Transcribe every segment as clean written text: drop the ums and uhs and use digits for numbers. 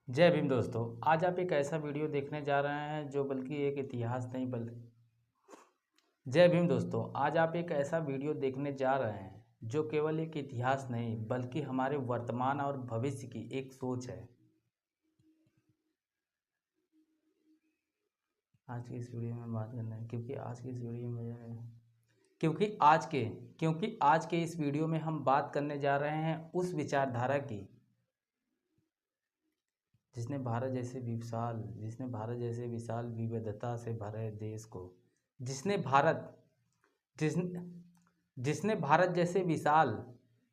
जय भीम दोस्तों। आज आप एक ऐसा वीडियो देखने जा रहे हैं जो बल्कि एक इतिहास नहीं बल्कि जय भीम दोस्तों, आज आप एक ऐसा वीडियो देखने जा रहे हैं जो केवल एक इतिहास नहीं बल्कि हमारे वर्तमान और भविष्य की एक सोच है। आज की इस वीडियो में बात करना है क्योंकि आज की इस वीडियो में क्योंकि आज के इस वीडियो में हम बात करने जा रहे हैं उस विचारधारा की जिसने भारत जैसे विशाल विविधता से भरे देश को जिसने भारत जिस जिसने भारत जैसे विशाल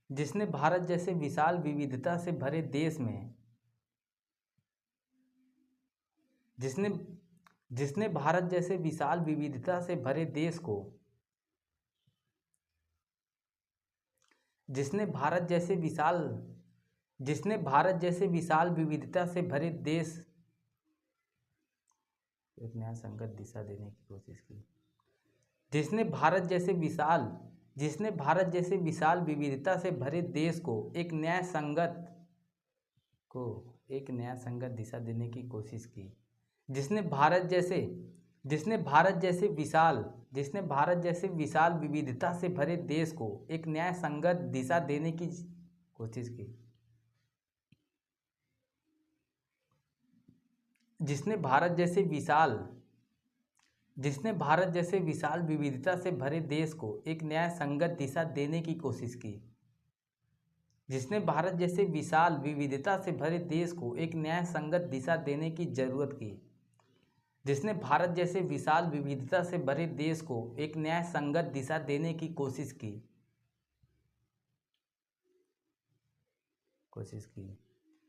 जिसने भारत जैसे विशाल विविधता से भरे देश में जिसने जिसने भारत जैसे विशाल विविधता से भरे देश को जिसने भारत जैसे विशाल जिसने भारत जैसे विशाल विविधता से भरे देश एक नया संगत दिशा देने की कोशिश की जिसने भारत जैसे विशाल विविधता से भरे देश को एक नया संगत दिशा देने की कोशिश की जिसने भारत जैसे विशाल विविधता से भरे देश को एक न्याय संगत दिशा देने की कोशिश की जिसने भारत जैसे विशाल विविधता से भरे देश को एक न्याय संगत दिशा देने की कोशिश की जिसने भारत जैसे विशाल विविधता से भरे देश को एक न्याय संगत दिशा देने की जरूरत की जिसने भारत जैसे विशाल विविधता से भरे देश को एक न्याय संगत दिशा देने की कोशिश की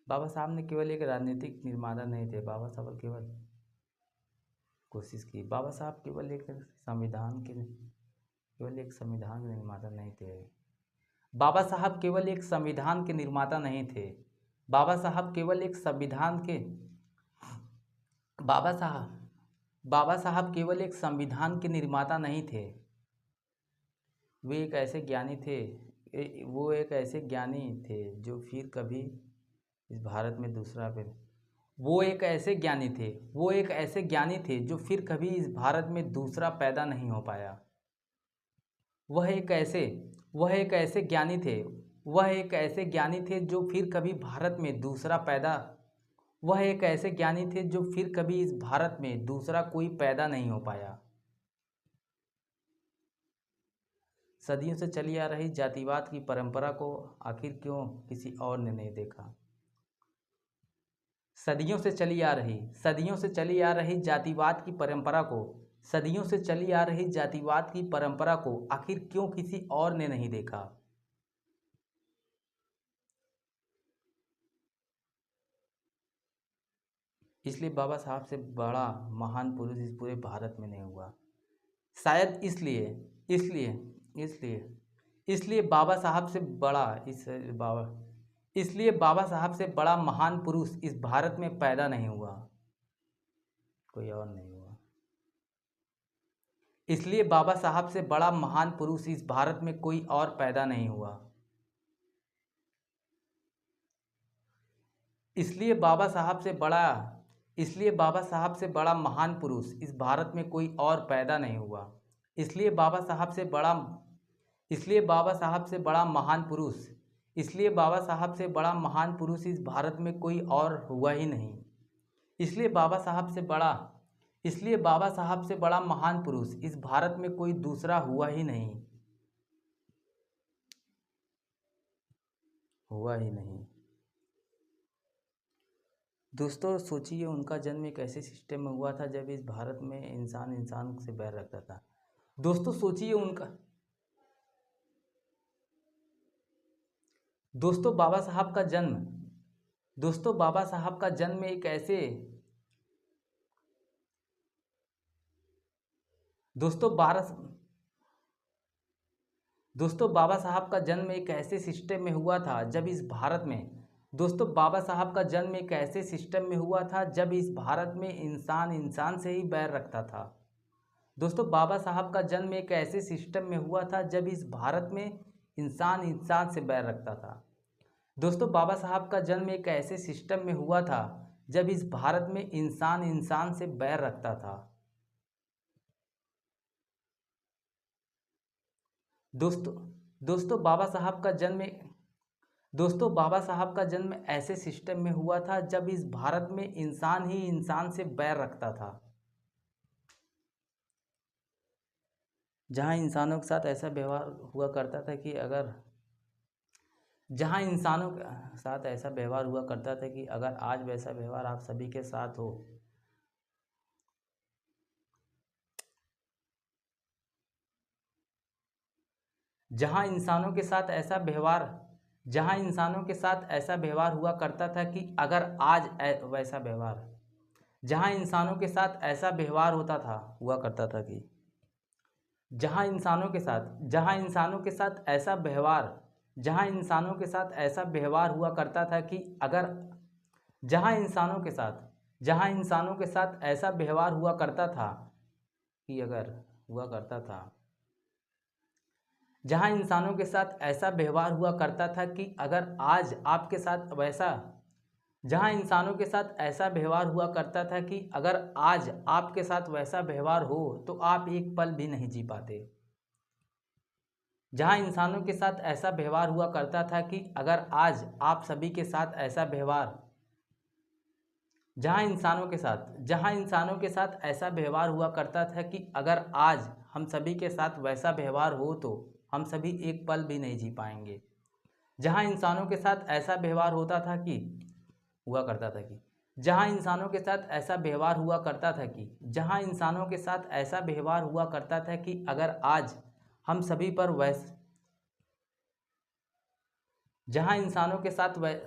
बाबा साहब ने केवल एक राजनीतिक निर्माता नहीं थे। बाबा साहब केवल बाबा साहब केवल एक संविधान के निर्माता नहीं थे। बाबा साहब केवल एक संविधान के निर्माता नहीं थे। बाबा साहब केवल एक संविधान के बाबा साहब केवल एक संविधान के निर्माता नहीं थे। वे एक ऐसे ज्ञानी थे जो फिर कभी इस भारत में दूसरा पे वो एक ऐसे ज्ञानी थे जो फिर कभी इस भारत में दूसरा पैदा नहीं हो पाया। वह एक ऐसे ज्ञानी थे जो फिर कभी भारत में दूसरा पैदा वह एक ऐसे ज्ञानी थे जो फिर कभी इस भारत में दूसरा कोई पैदा नहीं हो पाया। सदियों से चली आ रही जातिवाद की परंपरा को आखिर क्यों किसी और ने नहीं देखा। सदियों से चली आ रही जातिवाद की परंपरा को आखिर क्यों किसी और ने नहीं देखा। इसलिए बाबा साहब से बड़ा महान पुरुष इस पूरे भारत में नहीं हुआ। शायद इसलिए बाबा साहब से बड़ा महान पुरुष इस भारत में पैदा नहीं हुआ, कोई और नहीं हुआ। इसलिए बाबा साहब से बड़ा महान पुरुष इस भारत में कोई और पैदा नहीं हुआ। इसलिए बाबा साहब से बड़ा महान पुरुष इस भारत में कोई और पैदा नहीं हुआ। इसलिए बाबा साहब से बड़ा महान पुरुष इस भारत में कोई और हुआ ही नहीं। इसलिए बाबा साहब से बड़ा महान पुरुष इस भारत में कोई दूसरा हुआ ही नहीं। दोस्तों सोचिए, उनका जन्म एक ऐसे सिस्टम में हुआ था जब इस भारत में इंसान से बैर रखता था। दोस्तों बाबा साहब का जन्म एक ऐसे बाबा साहब का जन्म एक ऐसे सिस्टम में हुआ था जब इस भारत में इंसान से ही बैर रखता था। दोस्तों बाबा साहब का जन्म एक ऐसे सिस्टम में हुआ था जब इस भारत में इंसान से बैर रखता था। दोस्तों बाबा साहब का जन्म एक ऐसे सिस्टम में हुआ था जब इस भारत में इंसान इंसान से बैर रखता था। दोस्तों दोस्तों बाबा साहब का जन्म दोस्तों बाबा साहब का जन्म ऐसे सिस्टम में हुआ था जब इस भारत में इंसान ही इंसान से बैर रखता था, जहां इंसानों के साथ ऐसा व्यवहार हुआ करता था कि अगर जहां इंसानों के साथ ऐसा व्यवहार हुआ करता था कि अगर आज वैसा व्यवहार आप सभी के साथ हो, जहां इंसानों के साथ ऐसा व्यवहार जहां इंसानों के साथ ऐसा व्यवहार हुआ करता था कि अगर आज वैसा व्यवहार जहां इंसानों के साथ ऐसा व्यवहार होता था हुआ करता था कि जहां इंसानों के साथ जहां इंसानों के साथ ऐसा व्यवहार जहां इंसानों के साथ ऐसा व्यवहार हुआ करता था कि अगर जहां इंसानों के साथ जहां इंसानों के साथ ऐसा व्यवहार हुआ करता था कि अगर हुआ करता था जहां इंसानों के साथ ऐसा व्यवहार हुआ करता था कि अगर आज आपके साथ वैसा जहां इंसानों के साथ ऐसा व्यवहार हुआ करता था कि अगर आज आपके साथ वैसा व्यवहार हो तो आप एक पल भी नहीं जी पाते। जहां इंसानों के साथ ऐसा व्यवहार हुआ करता था कि अगर आज आप सभी के साथ ऐसा व्यवहार जहां इंसानों के साथ ऐसा व्यवहार हुआ करता था कि अगर आज हम सभी के साथ वैसा व्यवहार हो तो हम सभी एक पल भी नहीं जी पाएंगे। जहां इंसानों के साथ ऐसा व्यवहार होता था कि हुआ करता था कि जहां इंसानों के साथ ऐसा व्यवहार हुआ करता था कि जहां इंसानों के साथ ऐसा व्यवहार हुआ करता था कि अगर आज हम सभी पर जहां इंसानों के साथ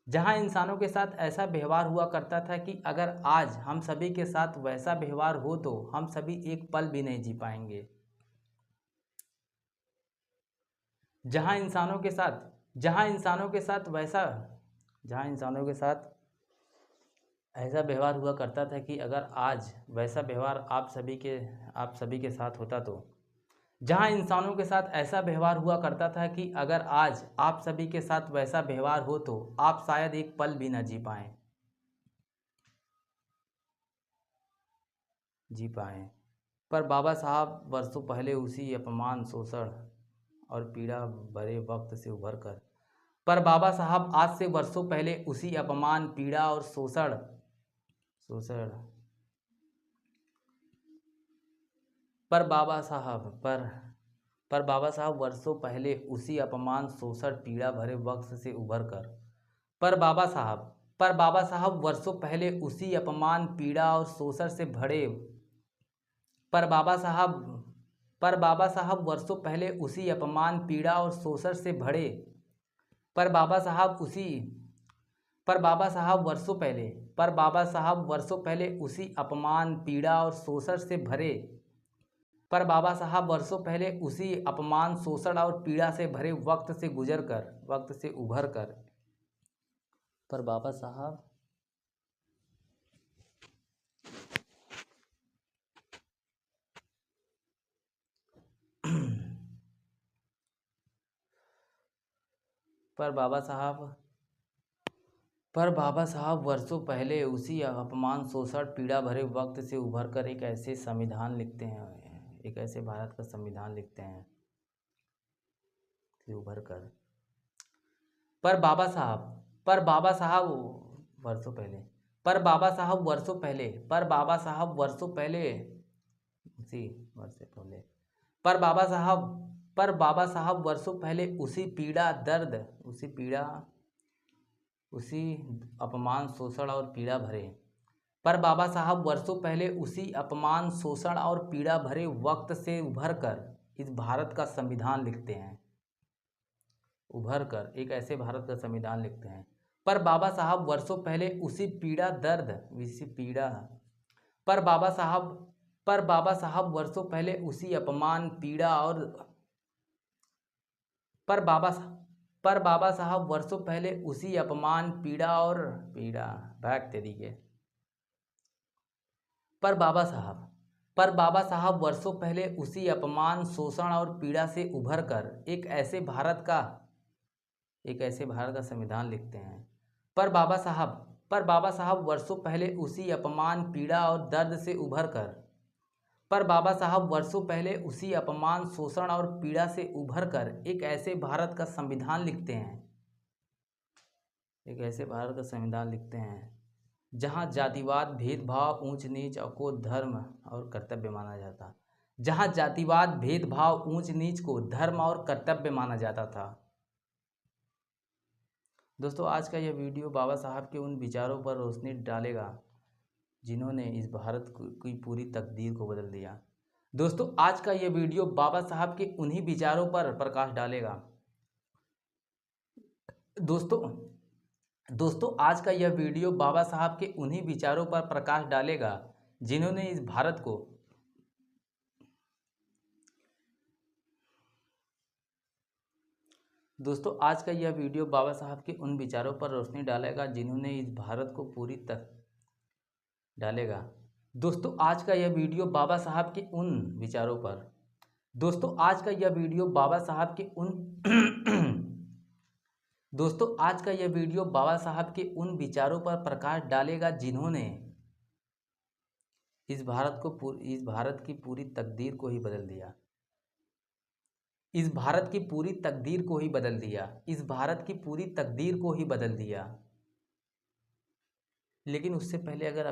जहां इंसानों के साथ ऐसा व्यवहार हुआ करता था कि अगर आज हम सभी के साथ वैसा व्यवहार हो तो हम सभी एक पल भी नहीं जी पाएंगे। जहां इंसानों के साथ ऐसा व्यवहार हुआ करता था कि अगर आज वैसा व्यवहार आप सभी के साथ होता तो जहां इंसानों के साथ ऐसा व्यवहार हुआ करता था कि अगर आज आप सभी के साथ वैसा व्यवहार हो तो आप शायद एक पल भी न जी पाएं। पर बाबा साहब वर्षों पहले उसी अपमान, शोषण और पीड़ा भरे वक्त से उभर कर पर बाबा साहब आज से वर्षों पहले उसी अपमान, पीड़ा और शोषण पर बाबा साहब वर्षों पहले उसी अपमान, शोषण, पीड़ा भरे वक्त से उभर कर पर बाबा साहब वर्षों पहले उसी अपमान, पीड़ा और शोषण से भरे पर बाबा साहब वर्षों पहले उसी अपमान, पीड़ा और शोषण से भरे पर बाबा साहब वर्षों पहले उसी अपमान, पीड़ा और शोषण से भरे पर बाबा साहब वर्षों पहले उसी अपमान, शोषण और पीड़ा से भरे वक्त से उभर कर पर बाबा साहब वर्षों पहले उसी अपमान, शोषण, पीड़ा भरे वक्त से उभर कर एक ऐसे भारत का संविधान लिखते हैं उभर कर पर बाबा साहब वर्षों पहले पर बाबा साहब वर्षों पहले उसी वर्ष से पहले पर बाबा साहब वर्षों पहले उसी अपमान, शोषण और पीड़ा भरे पर बाबा साहब वर्षों पहले उसी अपमान, शोषण और पीड़ा भरे वक्त से उभर कर इस भारत का संविधान लिखते हैं एक ऐसे भारत का संविधान लिखते हैं। पर बाबा साहब वर्षों पहले उसी पर बाबा साहब वर्षों पहले उसी अपमान, पीड़ा और पर बाबा साहब वर्षों पहले उसी अपमान, पीड़ा पर बाबा साहब वर्षों पहले उसी अपमान, शोषण और पीड़ा से उभर कर एक ऐसे भारत का संविधान लिखते हैं। पर बाबा साहब पर बाबा साहब वर्षों पहले उसी अपमान, पीड़ा और दर्द से उभर कर पर बाबा साहब वर्षों पहले उसी अपमान, शोषण और पीड़ा से उभर कर एक ऐसे भारत का संविधान लिखते हैं, एक ऐसे भारत का संविधान लिखते हैं जहां जातिवाद, भेदभाव, ऊंच नीच को धर्म और कर्तव्य माना जाता, जहां जातिवाद, भेदभाव, ऊंच नीच को धर्म और कर्तव्य माना जाता था। दोस्तों, आज का यह वीडियो बाबा साहब के उन विचारों पर रोशनी डालेगा जिन्होंने इस भारत की पूरी तकदीर को बदल दिया। दोस्तों, आज का यह वीडियो बाबा साहब के उन्हीं विचारों पर प्रकाश डालेगा। दोस्तों, आज का यह वीडियो बाबा साहब के उन्हीं विचारों पर प्रकाश डालेगा जिन्होंने इस भारत को दोस्तों आज का यह वीडियो बाबा साहब के उन विचारों पर रोशनी डालेगा जिन्होंने इस भारत को पूरी तक डालेगा। दोस्तों, आज का यह वीडियो बाबा साहब के उन विचारों पर दोस्तों आज का यह वीडियो बाबा साहब के उन दोस्तों आज का यह वीडियो बाबा साहब के उन विचारों पर प्रकाश डालेगा जिन्होंने इस भारत की पूरी तकदीर को ही बदल दिया, इस भारत की पूरी तकदीर को ही बदल दिया, इस भारत की पूरी तकदीर को ही बदल दिया। लेकिन उससे पहले अगर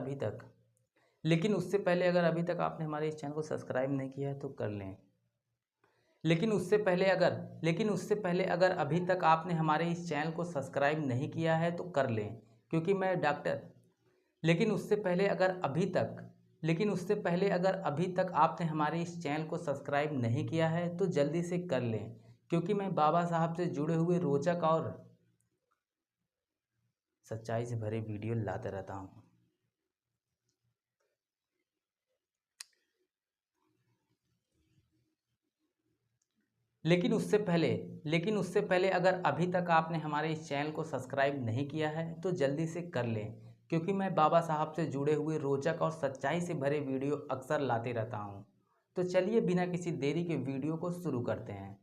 अभी तक आपने हमारे इस चैनल को सब्सक्राइब नहीं किया है तो कर लें। लेकिन उससे पहले अगर अभी तक आपने हमारे इस चैनल को सब्सक्राइब नहीं किया है तो कर लें, क्योंकि मैं लेकिन उससे पहले अगर अभी तक आपने हमारे इस चैनल को सब्सक्राइब नहीं किया है तो जल्दी से कर लें, क्योंकि मैं बाबा साहब से जुड़े हुए रोचक और सच्चाई से भरे वीडियो लाते रहता हूँ। लेकिन उससे पहले अगर अभी तक आपने हमारे इस चैनल को सब्सक्राइब नहीं किया है तो जल्दी से कर लें, क्योंकि मैं बाबा साहब से जुड़े हुए रोचक और सच्चाई से भरे वीडियो अक्सर लाते रहता हूं। तो चलिए बिना किसी देरी के वीडियो को शुरू करते हैं।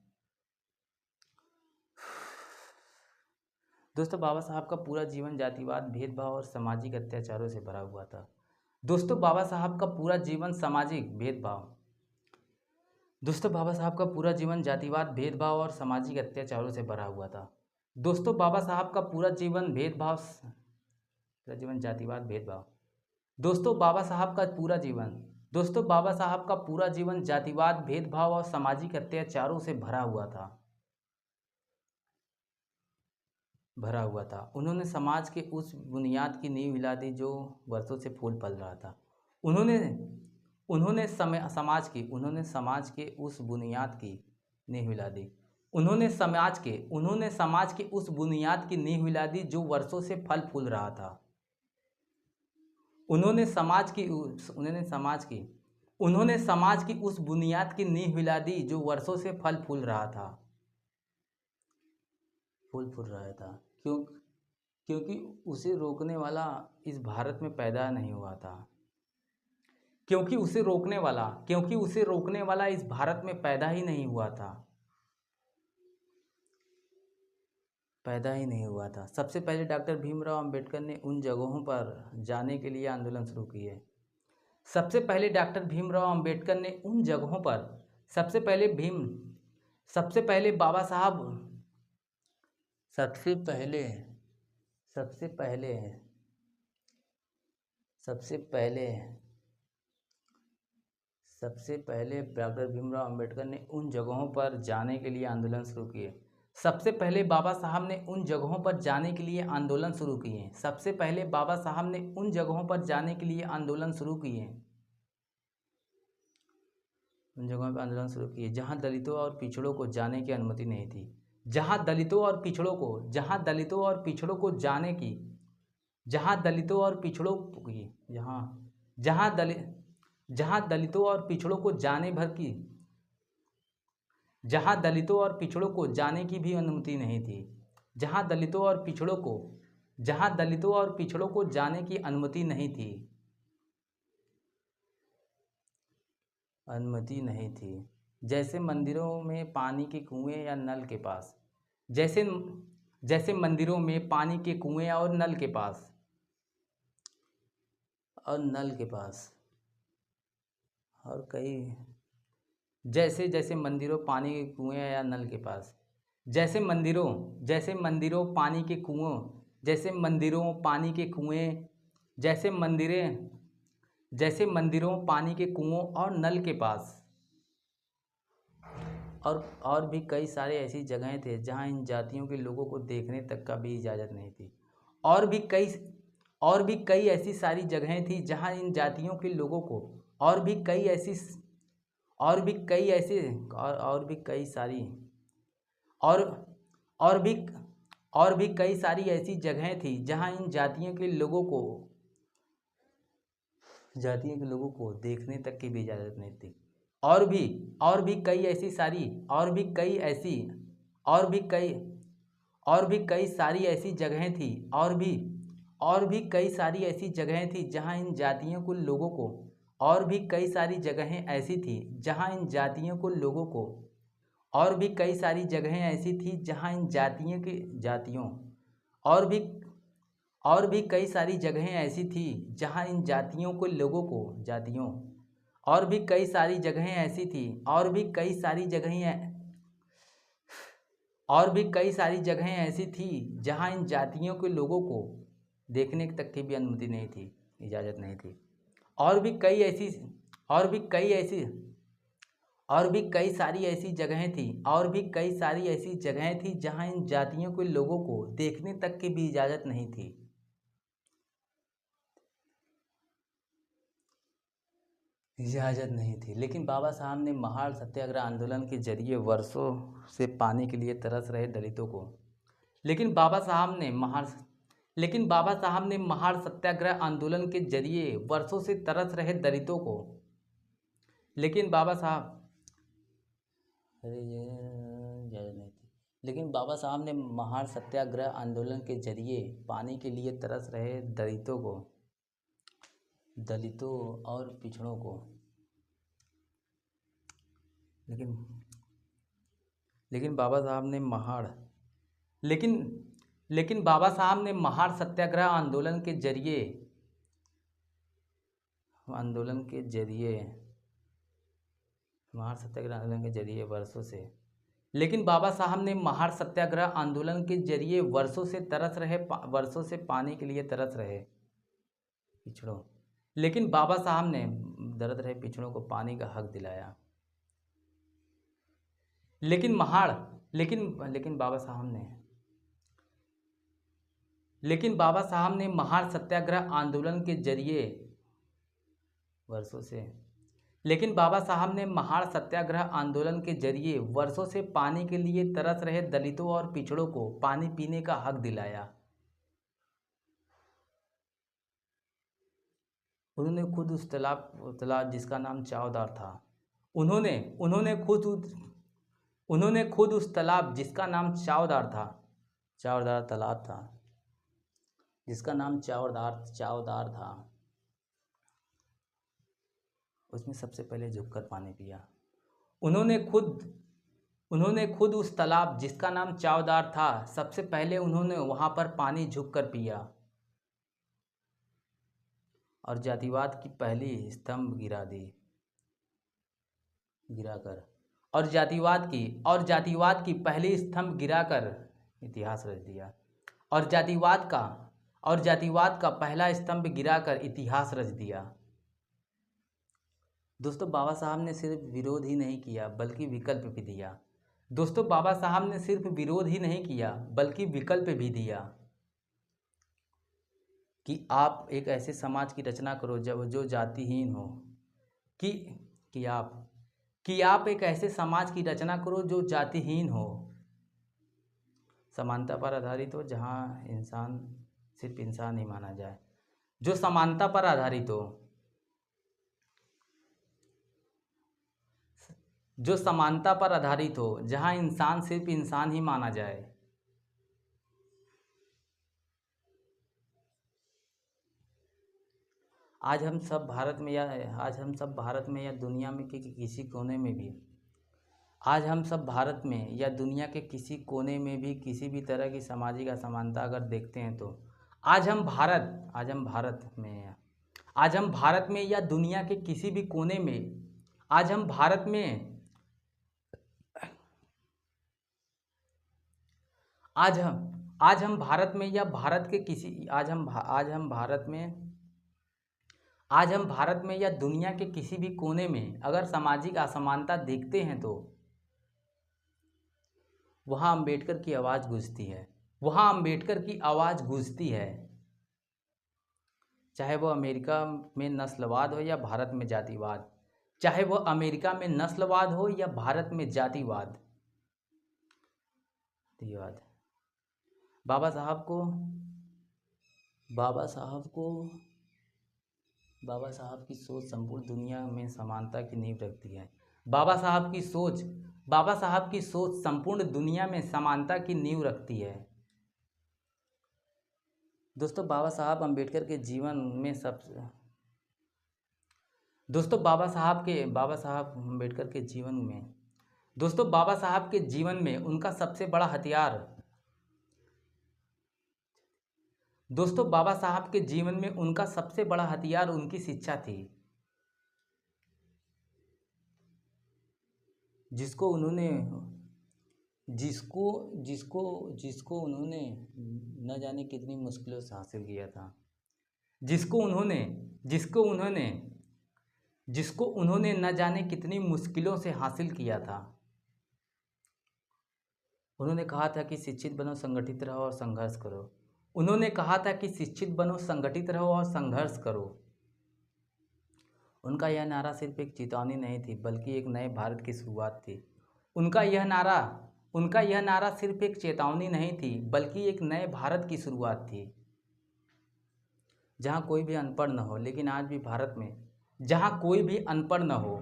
दोस्तों, बाबा साहब का पूरा जीवन जातिवाद, भेदभाव और सामाजिक अत्याचारों से भरा हुआ था। दोस्तों, बाबा साहब का पूरा जीवन जातिवाद, भेदभाव और सामाजिक अत्याचारों से भरा हुआ था। दोस्तों, बाबा साहब का पूरा जीवन जातिवाद, भेदभाव दोस्तों बाबा साहब का पूरा जीवन जातिवाद, भेदभाव और सामाजिक अत्याचारों से भरा हुआ था। उन्होंने समाज के उस बुनियाद की नींव हिला दी जो वर्षों से फूल फल रहा था। उन्होंने समाज के उस बुनियाद की नींव हिला दी जो वर्षों से फल फूल रहा था। उन्होंने समाज की उस बुनियाद की नींव हिला दी जो वर्षों से फल फूल रहा था। क्योंकि उसे रोकने वाला इस भारत में पैदा नहीं हुआ था। क्योंकि उसे रोकने वाला इस भारत में पैदा ही नहीं हुआ था। सबसे पहले डॉक्टर भीमराव अंबेडकर ने उन जगहों पर जाने के लिए आंदोलन शुरू किए। सबसे पहले डॉक्टर भीमराव अंबेडकर ने उन जगहों पर जाने के लिए आंदोलन शुरू किए। सबसे पहले बाबा साहब ने उन जगहों पर जाने के लिए आंदोलन शुरू किए जहां दलितों और पिछड़ों को जाने की अनुमति नहीं थी। जहां दलितों और पिछड़ों को जाने की भी अनुमति नहीं थी। जहां दलितों और पिछड़ों को जाने की अनुमति नहीं थी। जैसे मंदिरों में पानी के कुएं या नल के पास और नल के पास। और कई जैसे जैसे मंदिरों, पानी के कुएं या नल के पास। जैसे मंदिरों पानी के कुओं, जैसे मंदिरों पानी के कुएं, जैसे मंदिरों पानी के कुओं और नल के पास। और भी कई सारे ऐसी जगहें थे जहां इन जातियों के लोगों को देखने तक का भी इजाज़त नहीं थी। और भी कई ऐसी सारी जगहें थी जहां इन जातियों के लोगों को और भी कई ऐसी और भी कई ऐसे और भी कई सारी और और भी और भी कई सारी ऐसी जगहें थी जहां इन जातियों के लोगों को देखने तक की भी इजाज़त नहीं थी। और भी कई ऐसी सारी और भी कई सारी ऐसी जगहें थी और भी कई सारी ऐसी जगहें थी जहां इन जातियों को लोगों को और भी कई सारी जगहें ऐसी थी जहां इन जातियों को लोगों को और भी कई सारी जगहें ऐसी थी जहां इन जातियों की जातियों और भी कई सारी जगहें ऐसी थी जहां इन जातियों को लोगों को जातियों और भी कई सारी जगहें ऐसी थी और भी कई सारी जगहें ऐसी थी जहां इन जातियों के लोगों को देखने तक की भी अनुमति नहीं थी, इजाज़त नहीं थी। और भी कई सारी ऐसी जगहें थी जहां इन जातियों के लोगों को देखने तक की भी इजाज़त नहीं थी। लेकिन बाबा साहब ने महाड़ सत्याग्रह आंदोलन के जरिए वर्षों से पानी के लिए तरस रहे दलितों को लेकिन बाबा साहब ने महाड़ सत्याग्रह आंदोलन के जरिए वर्षों से तरस रहे दलितों को लेकिन बाबा साहब ने महाड़ सत्याग्रह आंदोलन के जरिए पानी के लिए तरस रहे दलितों और पिछड़ों को लेकिन बाबा साहब ने महाड़ सत्याग्रह आंदोलन के जरिए वर्षों से पानी के लिए तरस रहे पिछड़ों लेकिन बाबा साहब ने दर्द रहे पिछड़ों को पानी का हक दिलाया। लेकिन बाबा साहब ने महाड़ सत्याग्रह आंदोलन के जरिए वर्षों से पानी के लिए तरस रहे दलितों और पिछड़ों को पानी पीने का हक दिलाया। उन्होंने खुद उस तालाब जिसका नाम चावदार था उन्होंने खुद उस तालाब जिसका नाम चावदार तालाब था जिसका नाम चावदार था उसमें सबसे पहले झुककर पानी पिया। उन्होंने खुद उस तालाब जिसका नाम चावदार था सबसे पहले उन्होंने वहां पर पानी झुककर पिया और जातिवाद की पहली स्तंभ गिराकर इतिहास रच दिया और जातिवाद का पहला स्तंभ गिराकर इतिहास रच दिया। दोस्तों, बाबा साहब ने सिर्फ विरोध ही नहीं किया बल्कि विकल्प भी दिया। विकल्प भी दिया कि आप एक ऐसे समाज की रचना करो जो जातिहीन हो कि आप एक ऐसे समाज की रचना करो जो जातिहीन हो, समानता पर आधारित हो, जहाँ इंसान सिर्फ इंसान ही माना जाए, जो समानता पर आधारित हो, जहाँ इंसान सिर्फ इंसान ही माना जाए। आज हम सब भारत में या दुनिया में के किसी कोने में भी किसी भी तरह की सामाजिक असमानता अगर देखते हैं तो आज हम भारत आज हम भारत में या दुनिया के किसी भी कोने में, आज हम भारत में, आज हम भारत में या भारत के किसी, आज हम भारत में या दुनिया के किसी भी कोने में अगर सामाजिक असमानता देखते हैं तो वहाँ अम्बेडकर की आवाज़ गूंजती है, वहाँ अम्बेडकर की आवाज़ गूंजती है। चाहे वो अमेरिका में नस्लवाद हो या भारत में जातिवाद, चाहे वो अमेरिका में नस्लवाद हो या भारत में जातिवाद। बाबा साहब की सोच संपूर्ण दुनिया में समानता की नींव रखती है। बाबा साहब की सोच संपूर्ण दुनिया में समानता की नींव रखती है। दोस्तों बाबा साहब अम्बेडकर के जीवन में बाबा साहब अम्बेडकर के जीवन में, दोस्तों बाबा साहब के जीवन में उनका सबसे बड़ा हथियार, दोस्तों बाबा साहब के जीवन में उनका सबसे बड़ा हथियार उनकी शिक्षा थी, जिसको उन्होंने न जाने कितनी मुश्किलों से हासिल किया था, जिसको उन्होंने न जाने कितनी मुश्किलों से हासिल किया था। उन्होंने कहा था कि शिक्षित बनो, संगठित रहो और संघर्ष करो। उन्होंने कहा था कि शिक्षित बनो, संगठित रहो और संघर्ष करो। उनका यह नारा सिर्फ एक चेतावनी नहीं थी बल्कि एक नए भारत की शुरुआत थी। उनका यह नारा सिर्फ एक चेतावनी नहीं थी बल्कि एक नए भारत की शुरुआत थी, जहाँ कोई भी अनपढ़ न हो। लेकिन आज भी भारत में जहाँ कोई भी अनपढ़ न हो,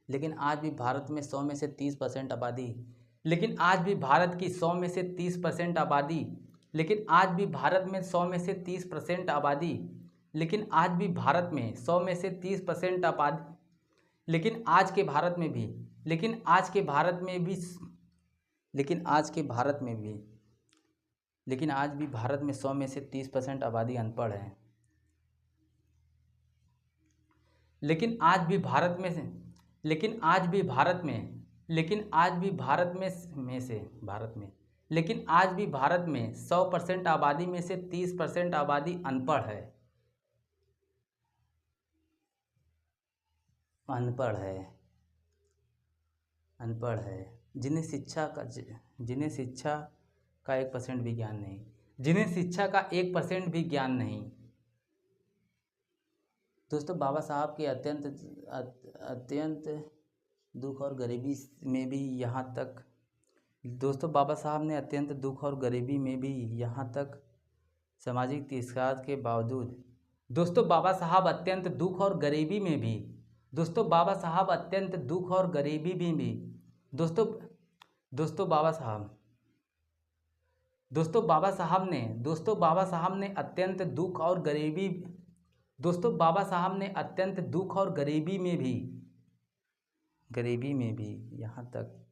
लेकिन आज भी भारत में 100 में से 30% आबादी, लेकिन आज भी भारत की 100 में से 30% आबादी, लेकिन आज भी भारत में 100 में से 30% आबादी, लेकिन आज भी भारत में 100 में से 30% आबादी, लेकिन आज के भारत में भी, लेकिन आज के भारत में भी, लेकिन आज के भारत में भी, लेकिन आज भी भारत में 100 में से 30% आबादी अनपढ़ है। लेकिन आज भी भारत में से, लेकिन आज भी भारत में, लेकिन आज भी भारत में से भारत में, लेकिन आज भी भारत में 100% आबादी में से 30% आबादी अनपढ़ है, अनपढ़ है, जिन्हें शिक्षा का 1% भी ज्ञान नहीं, जिन्हें शिक्षा का 1% भी ज्ञान नहीं। दोस्तों बाबा साहब के अत्यंत दुख और गरीबी में भी यहाँ तक, दोस्तों बाबा साहब ने अत्यंत दुख और गरीबी में भी यहाँ तक सामाजिक तिरस्कार के बावजूद, दोस्तों बाबा साहब अत्यंत दुख और गरीबी में भी, दोस्तों बाबा साहब अत्यंत दुख और गरीबी में भी, दोस्तों बाबा साहब ने अत्यंत दुख और गरीबी, दोस्तों बाबा साहब ने अत्यंत दुख और गरीबी में भी यहाँ तक,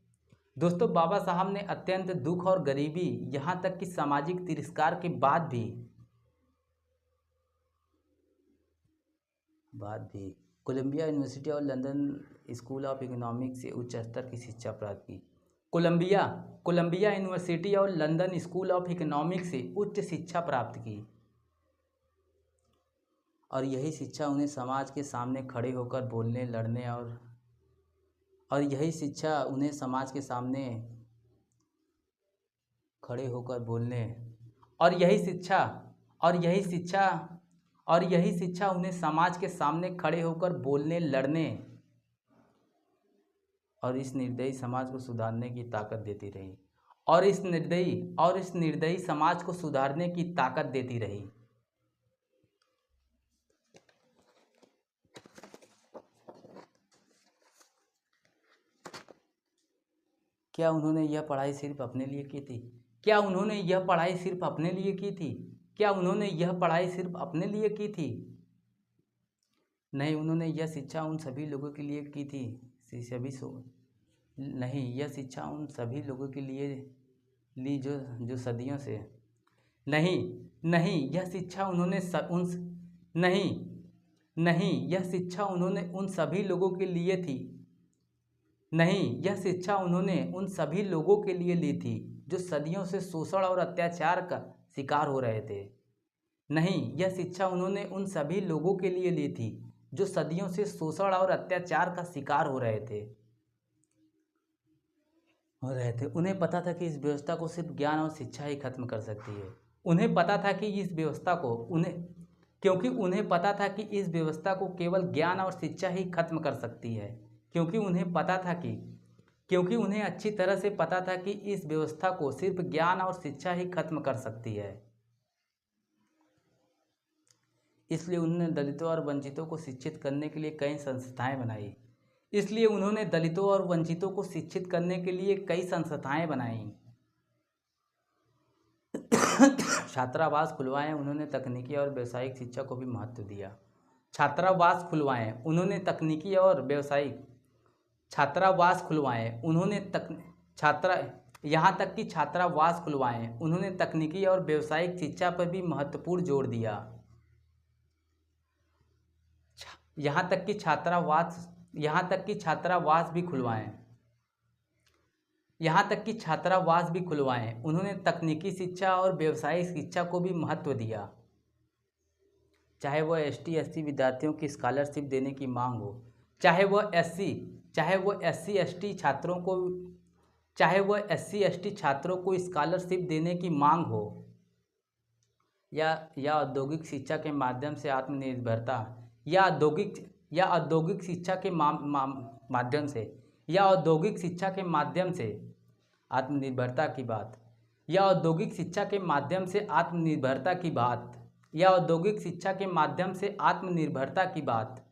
दोस्तों बाबा साहब ने अत्यंत दुख और गरीबी यहाँ तक कि सामाजिक तिरस्कार के बाद भी कोलंबिया यूनिवर्सिटी और लंदन स्कूल ऑफ इकोनॉमिक्स से उच्च स्तर की शिक्षा प्राप्त की। कोलंबिया यूनिवर्सिटी और लंदन स्कूल ऑफ इकोनॉमिक्स से उच्च शिक्षा प्राप्त की, और यही शिक्षा उन्हें समाज के सामने खड़े होकर बोलने, लड़ने और यही शिक्षा उन्हें समाज के सामने खड़े होकर बोलने, और यही शिक्षा उन्हें समाज के सामने खड़े होकर बोलने, लड़ने और इस निर्दयी समाज को सुधारने की ताकत देती रही, और इस निर्दयी समाज को सुधारने की ताकत देती रही। क्या उन्होंने यह पढ़ाई सिर्फ अपने लिए की थी? क्या उन्होंने यह पढ़ाई सिर्फ अपने लिए की थी? क्या उन्होंने यह पढ़ाई सिर्फ अपने लिए की थी? नहीं, उन्होंने यह शिक्षा उन सभी लोगों के लिए की थी, नहीं, यह शिक्षा उन सभी लोगों के लिए ली जो सदियों से, नहीं नहीं, यह शिक्षा उन्होंने नहीं नहीं, यह शिक्षा उन्होंने उन सभी लोगों के लिए थी। नहीं, यह शिक्षा उन्होंने उन सभी लोगों के लिए ली थी जो सदियों से शोषण और अत्याचार का शिकार हो रहे थे। नहीं, यह शिक्षा उन्होंने उन सभी लोगों के लिए ली थी जो सदियों से शोषण और अत्याचार का शिकार हो रहे थे। उन्हें पता था कि इस व्यवस्था को सिर्फ ज्ञान और शिक्षा ही खत्म कर सकती है। उन्हें पता था कि इस व्यवस्था को उन्हें पता था कि इस व्यवस्था को केवल ज्ञान और शिक्षा ही खत्म कर सकती है। क्योंकि उन्हें अच्छी तरह से पता था कि इस व्यवस्था को सिर्फ ज्ञान और शिक्षा ही खत्म कर सकती है। इसलिए उन्होंने दलितों और वंचितों को शिक्षित करने के लिए कई संस्थाएं बनाई। छात्रावास खुलवाए, उन्होंने तकनीकी और व्यावसायिक शिक्षा को भी महत्व दिया। छात्रावास खुलवाए, उन्होंने तकनीकी और व्यावसायिक यहाँ तक कि छात्रावास खुलवाए, उन्होंने तकनीकी और व्यावसायिक शिक्षा पर भी महत्वपूर्ण जोर दिया। यहाँ तक कि छात्रावास भी खुलवाएं, उन्होंने तकनीकी शिक्षा और व्यावसायिक शिक्षा को भी महत्व दिया। चाहे वह ST/SC विद्यार्थियों की स्कॉलरशिप देने की मांग हो, चाहे वह SC/ST छात्रों को स्कॉलरशिप देने की मांग हो, या औद्योगिक शिक्षा के माध्यम से आत्मनिर्भरता की बात।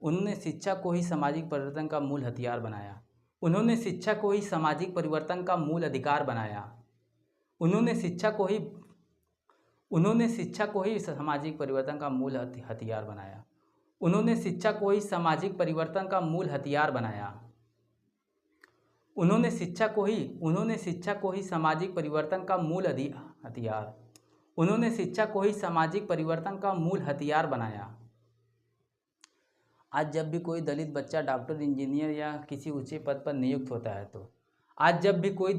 उन्होंने शिक्षा को ही सामाजिक परिवर्तन का मूल हथियार बनाया। उन्होंने शिक्षा को ही सामाजिक परिवर्तन का मूल अधिकार बनाया। उन्होंने शिक्षा को ही सामाजिक परिवर्तन का मूल हथियार बनाया। उन्होंने शिक्षा को ही सामाजिक परिवर्तन का मूल हथियार बनाया। उन्होंने शिक्षा को ही सामाजिक परिवर्तन का मूल हथियार। उन्होंने शिक्षा को ही सामाजिक परिवर्तन का मूल हथियार बनाया। आज जब भी कोई दलित बच्चा डॉक्टर, इंजीनियर या किसी ऊंचे पद पर नियुक्त होता है तो आज जब भी कोई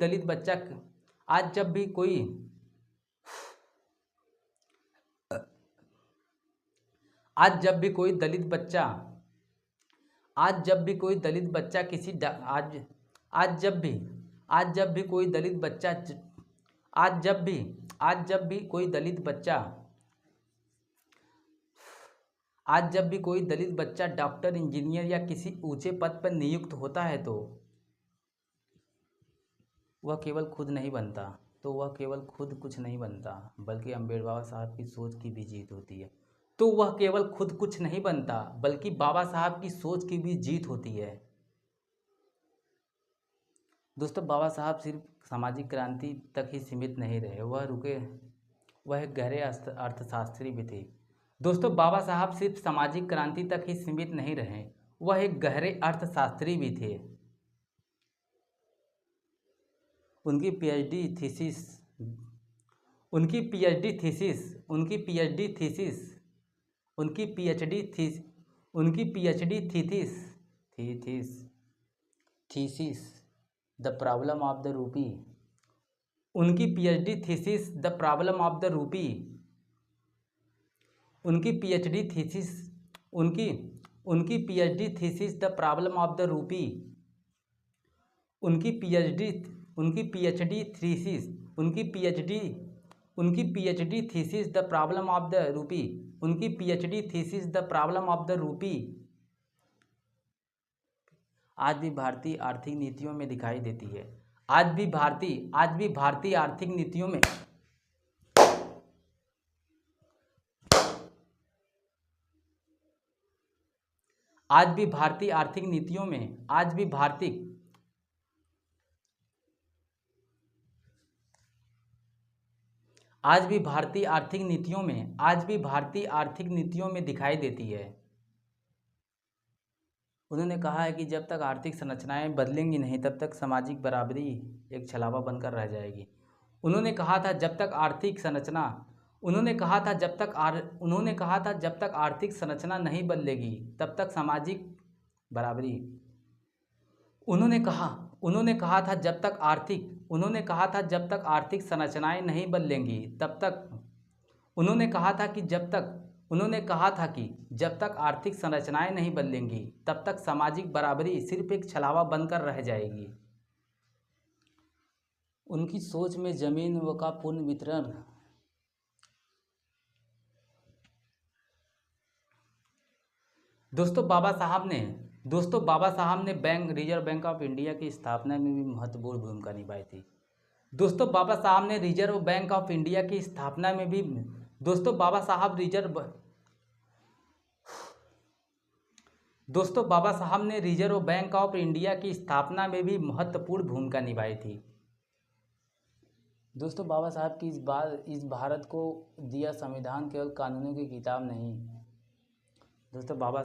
दलित बच्चा डॉक्टर, इंजीनियर या किसी ऊंचे पद पर नियुक्त होता है तो वह केवल खुद कुछ नहीं बनता, बल्कि अम्बेडकर बाबा साहब की सोच की भी जीत होती है। बाबा साहब की सोच की भी जीत होती है। दोस्तों, बाबा साहब सिर्फ सामाजिक क्रांति तक ही सीमित नहीं रहे, वह एक गहरे अर्थशास्त्री भी थे। दोस्तों, बाबा साहब सिर्फ सामाजिक क्रांति तक ही सीमित नहीं रहे, वह एक गहरे अर्थशास्त्री भी थे। उनकी PhD thesis the problem of the rupee. उनकी PhD thesis the problem of the rupee. उनकी PhD thesis the problem of the rupee. उनकी PhD thesis the problem of the rupee. उनकी PhD thesis the problem of the rupee आज भी भारतीय आर्थिक नीतियों में दिखाई देती है। आज भी भारतीय आर्थिक नीतियों में दिखाई देती है। उन्होंने कहा है कि जब तक आर्थिक संरचनाएं बदलेंगी नहीं तब तक सामाजिक बराबरी एक छलावा बनकर रह जाएगी। उन्होंने कहा था जब तक आर्थिक संरचना उन्होंने कहा था जब तक आर्थिक संरचना नहीं बदलेगी तब तक सामाजिक बराबरी उन्होंने कहा था जब तक आर्थिक संरचनाएं नहीं बदलेंगी तब तक उन्होंने कहा था कि जब तक आर्थिक संरचनाएं नहीं बदलेंगी तब तक सामाजिक बराबरी सिर्फ एक छलावा बनकर रह जाएगी। उनकी सोच में जमीन का पूर्ण वितरण दोस्तों बाबा साहब ने रिजर्व बैंक ऑफ इंडिया की स्थापना में भी महत्वपूर्ण भूमिका निभाई थी। दोस्तों बाबा साहब ने रिजर्व बैंक ऑफ इंडिया की स्थापना में भी दोस्तों बाबा साहब ने रिजर्व बैंक ऑफ इंडिया की स्थापना में भी महत्वपूर्ण भूमिका निभाई थी। दोस्तों बाबा साहब की इस भारत को दिया संविधान केवल कानूनों की किताब नहीं। दोस्तों बाबा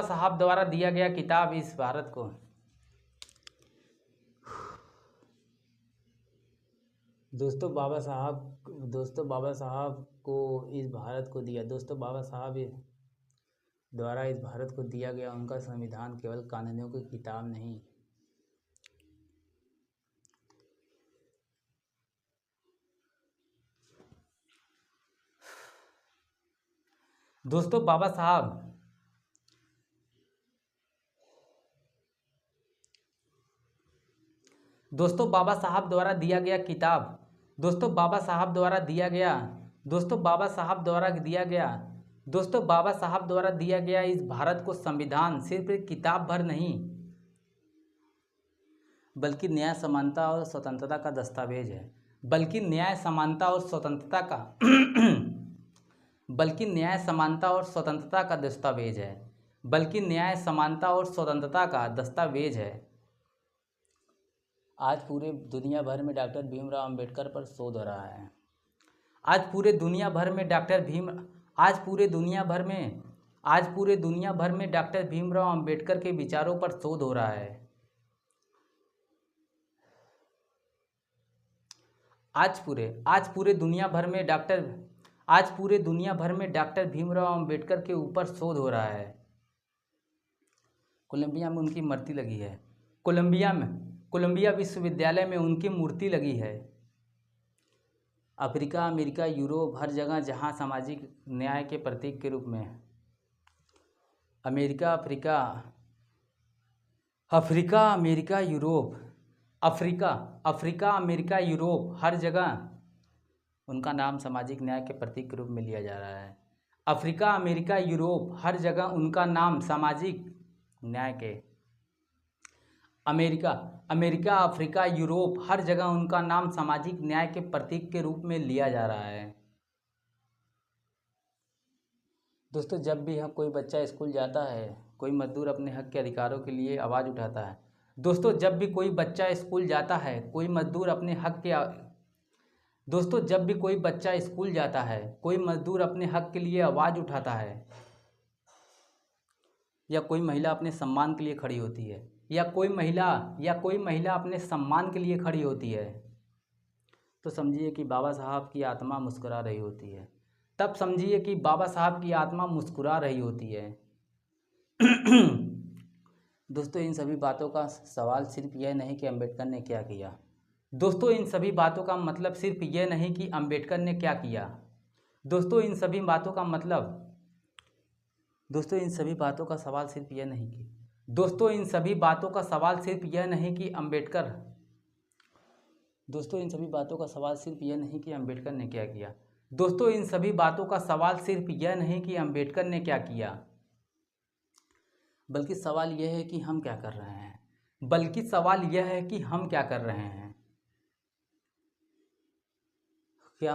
साहब द्वारा दिया गया किताब इस भारत को दोस्तों बाबा साहब को इस भारत को दिया दोस्तों बाबा साहब द्वारा इस भारत को दिया गया उनका संविधान केवल कानूनों की किताब नहीं। दोस्तों बाबा साहब द्वारा दिया गया किताब दोस्तों बाबा साहब द्वारा दिया गया इस भारत को संविधान सिर्फ एक किताब भर नहीं बल्कि न्याय समानता और स्वतंत्रता का दस्तावेज है। बल्कि न्याय समानता और स्वतंत्रता का दस्तावेज है। आज पूरे दुनिया भर में डॉक्टर भीमराव अंबेडकर पर शोध हो रहा है। आज पूरे दुनिया भर में डॉक्टर भीमराव अंबेडकर के विचारों पर शोध हो रहा है। आज पूरे दुनिया भर में डॉक्टर भीमराव अंबेडकर के ऊपर शोध हो रहा है। कोलंबिया में उनकी मूर्ति लगी है। कोलंबिया विश्वविद्यालय में उनकी मूर्ति लगी है। अफ्रीका, अमेरिका, यूरोप, हर जगह जहां सामाजिक न्याय के प्रतीक के रूप में अफ्रीका, अमेरिका, यूरोप हर जगह उनका नाम सामाजिक न्याय के प्रतीक के रूप में लिया जा रहा है। अफ्रीका, अमेरिका, यूरोप हर जगह उनका नाम सामाजिक न्याय के अमेरिका, अफ्रीका, यूरोप हर जगह उनका नाम सामाजिक न्याय के प्रतीक के रूप में लिया जा रहा है। दोस्तों जब भी कोई बच्चा स्कूल जाता है, कोई मजदूर अपने हक के अधिकारों के लिए आवाज़ उठाता है। दोस्तों जब भी कोई बच्चा स्कूल जाता है, कोई मजदूर अपने हक के लिए आवाज़ उठाता है, या कोई महिला अपने सम्मान के लिए खड़ी होती है, या कोई महिला अपने सम्मान के लिए खड़ी होती है, तो समझिए कि बाबा साहब की आत्मा मुस्कुरा रही होती है। तब समझिए कि बाबा साहब की आत्मा मुस्कुरा रही होती है। दोस्तों इन सभी बातों का सवाल सिर्फ यह नहीं कि अम्बेडकर ने क्या किया। दोस्तों इन सभी बातों का मतलब सिर्फ यह नहीं कि अम्बेडकर ने क्या किया। दोस्तों इन सभी बातों का सवाल सिर्फ यह नहीं कि अम्बेडकर ने क्या किया। दोस्तों इन सभी बातों का सवाल सिर्फ यह नहीं कि अम्बेडकर ने क्या किया, बल्कि सवाल यह है कि हम क्या कर रहे हैं। क्या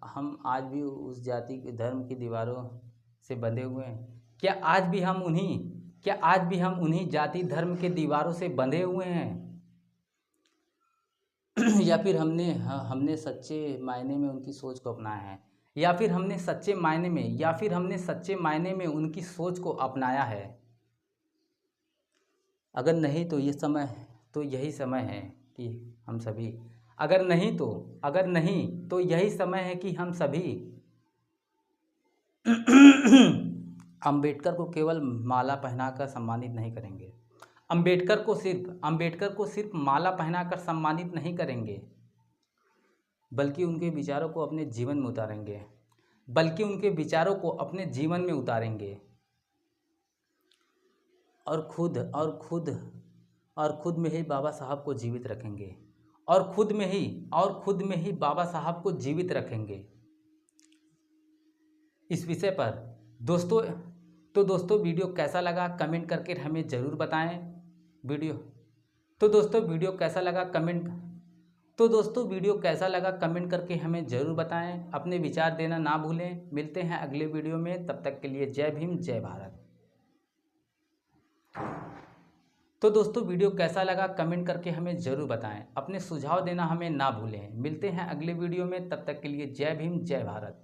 हम आज भी उस जाति के धर्म की दीवारों से बंधे हुए हैं? क्या आज भी हम उन्हीं जाति धर्म के दीवारों से बंधे हुए हैं, या फिर हमने सच्चे मायने में उनकी सोच को अपनाया है, या फिर हमने सच्चे मायने में उनकी सोच को अपनाया है? अगर नहीं तो यही समय है कि हम सभी अगर नहीं तो यही समय है कि हम सभी अंबेडकर को केवल माला पहनाकर सम्मानित नहीं करेंगे। अंबेडकर को सिर्फ माला पहनाकर सम्मानित नहीं करेंगे, बल्कि उनके विचारों को अपने जीवन में उतारेंगे और खुद में ही बाबा साहब को जीवित रखेंगे बाबा साहब को जीवित रखेंगे। इस विषय पर दोस्तों वीडियो कैसा लगा कमेंट करके हमें ज़रूर बताएं। वीडियो कैसा लगा कमेंट करके हमें ज़रूर बताएं। अपने विचार देना ना भूलें। मिलते हैं अगले वीडियो में, तब तक के लिए जय भीम जय भारत। तो दोस्तों वीडियो कैसा लगा कमेंट करके हमें ज़रूर बताएं। अपने सुझाव देना हमें ना भूलें। मिलते हैं अगले वीडियो में, तब तक के लिए जय भीम जय भारत।